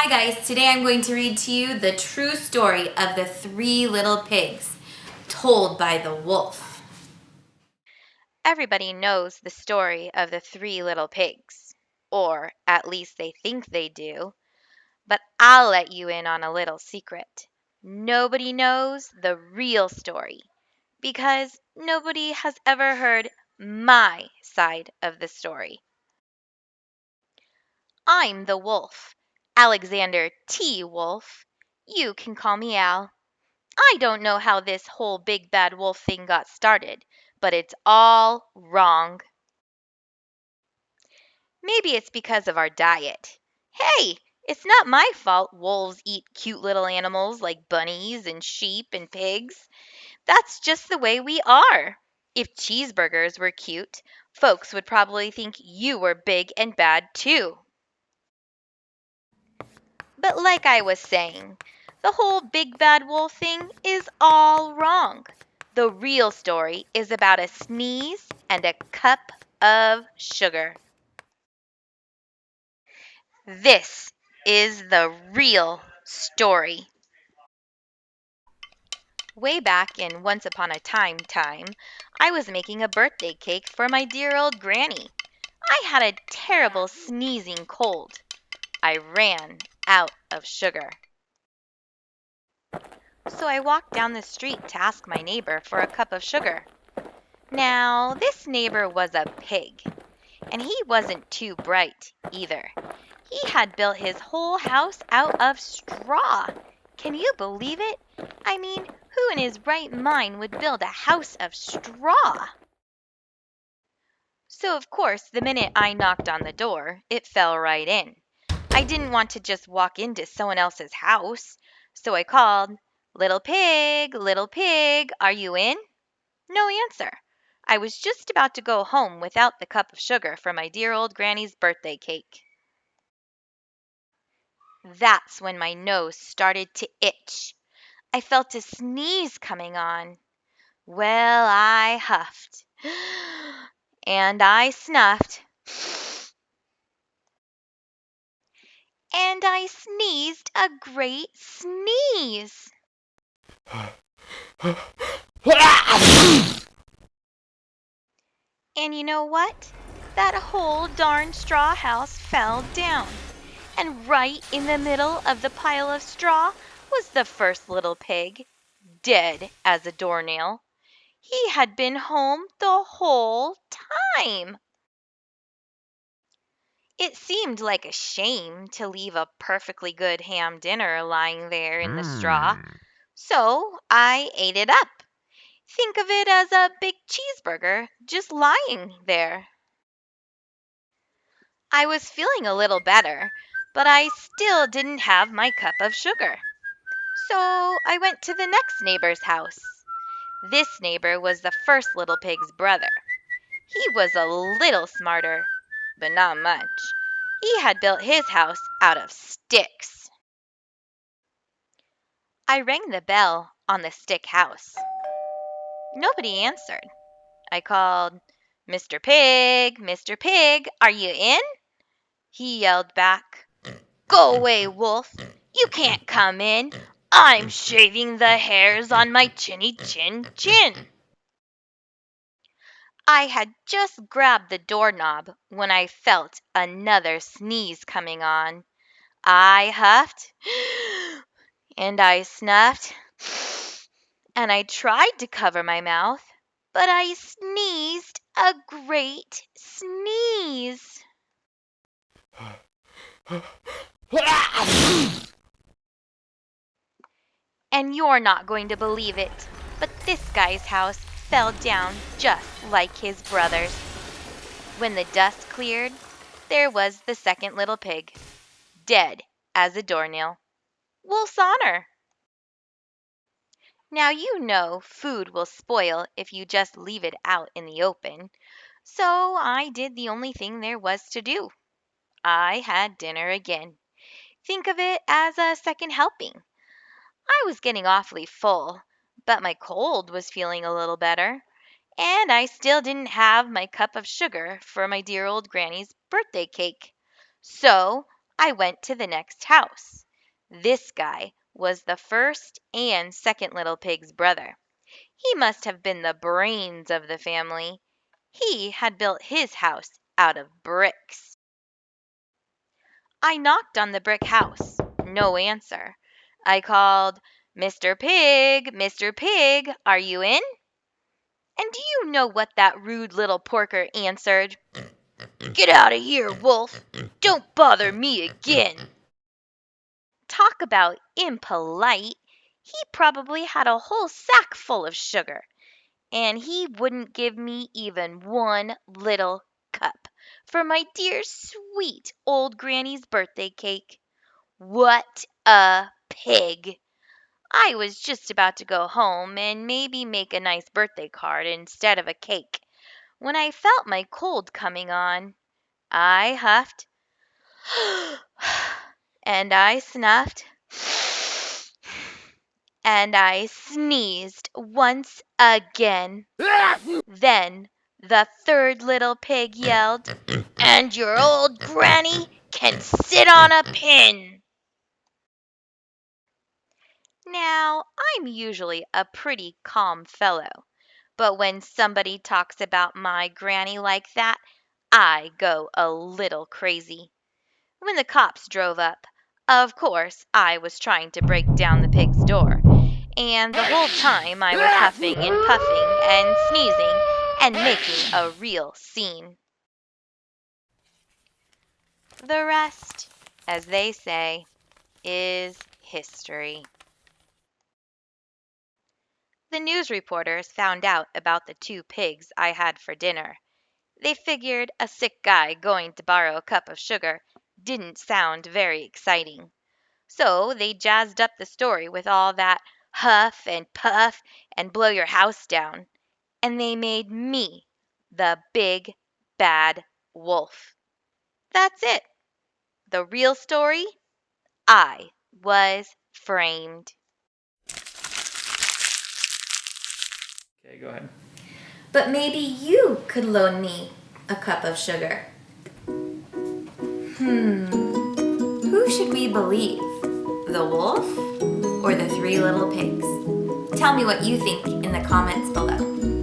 Hi guys, today I'm going to read to you the true story of the three little pigs, told by the wolf. Everybody knows the story of the three little pigs, or at least they think they do, but I'll let you in on a little secret. Nobody knows the real story because nobody has ever heard my side of the story. I'm the wolf, Alexander T. Wolf. You can call me Al. I don't know how this whole big bad wolf thing got started, but it's all wrong. Maybe it's because of our diet. Hey, it's not my fault wolves eat cute little animals like bunnies and sheep and pigs. That's just the way we are. If cheeseburgers were cute, folks would probably think you were big and bad too. But like I was saying, the whole big bad wolf thing is all wrong. The real story is about a sneeze and a cup of sugar. This is the real story. Way back in Once Upon a time, I was making a birthday cake for my dear old granny. I had a terrible sneezing cold. I ran out of sugar. So I walked down the street to ask my neighbor for a cup of sugar. Now, this neighbor was a pig, and he wasn't too bright either. He had built his whole house out of straw. Can you believe it? I mean, who in his right mind would build a house of straw? So, of course, the minute I knocked on the door, it fell right in. I didn't want to just walk into someone else's house, so I called, little pig, are you in? No answer. I was just about to go home without the cup of sugar for my dear old granny's birthday cake. That's when my nose started to itch. I felt a sneeze coming on. Well, I huffed. And I snuffed. And I sneezed a great sneeze. And you know what? That whole darn straw house fell down. And right in the middle of the pile of straw was the first little pig, dead as a doornail. He had been home the whole time. It seemed like a shame to leave a perfectly good ham dinner lying there in the straw, so I ate it up. Think of it as a big cheeseburger just lying there. I was feeling a little better, but I still didn't have my cup of sugar. So I went to the next neighbor's house. This neighbor was the first little pig's brother. He was a little smarter, but not much. He had built his house out of sticks. I rang the bell on the stick house. Nobody answered. I called, Mr. Pig, are you in? He yelled back, Go away, Wolf. You can't come in. I'm shaving the hairs on my chinny chin. I had just grabbed the doorknob when I felt another sneeze coming on. I huffed and I snuffed and I tried to cover my mouth, but I sneezed a great sneeze. And you're not going to believe it, but this guy's house fell down just like his brother's. When the dust cleared, there was the second little pig, dead as a doornail. Wolf's honor. Now you know food will spoil if you just leave it out in the open. So I did the only thing there was to do. I had dinner again. Think of it as a second helping. I was getting awfully full, but my cold was feeling a little better, and I still didn't have my cup of sugar for my dear old granny's birthday cake. So I went to the next house. This guy was the first and second little pig's brother. He must have been the brains of the family. He had built his house out of bricks. I knocked on the brick house. No answer. I called, "Mr. Pig, Mr. Pig, are you in?" And do you know what that rude little porker answered? "Get out of here, Wolf. Don't bother me again." Talk about impolite. He probably had a whole sack full of sugar, and he wouldn't give me even one little cup for my dear sweet old Granny's birthday cake. What a pig! I was just about to go home and maybe make a nice birthday card instead of a cake when I felt my cold coming on. I huffed and I snuffed and I sneezed once again. Then the third little pig yelled, "And your old granny can sit on a pin." Now, I'm usually a pretty calm fellow, but when somebody talks about my granny like that, I go a little crazy. When the cops drove up, of course I was trying to break down the pig's door, and the whole time I was huffing and puffing and sneezing and making a real scene. The rest, as they say, is history. The news reporters found out about the two pigs I had for dinner. They figured a sick guy going to borrow a cup of sugar didn't sound very exciting. So they jazzed up the story with all that huff and puff and blow your house down. And they made me the big bad wolf. That's it. The real story? I was framed. Okay, go ahead. But maybe you could loan me a cup of sugar. Who should we believe? The wolf or the three little pigs? Tell me what you think in the comments below.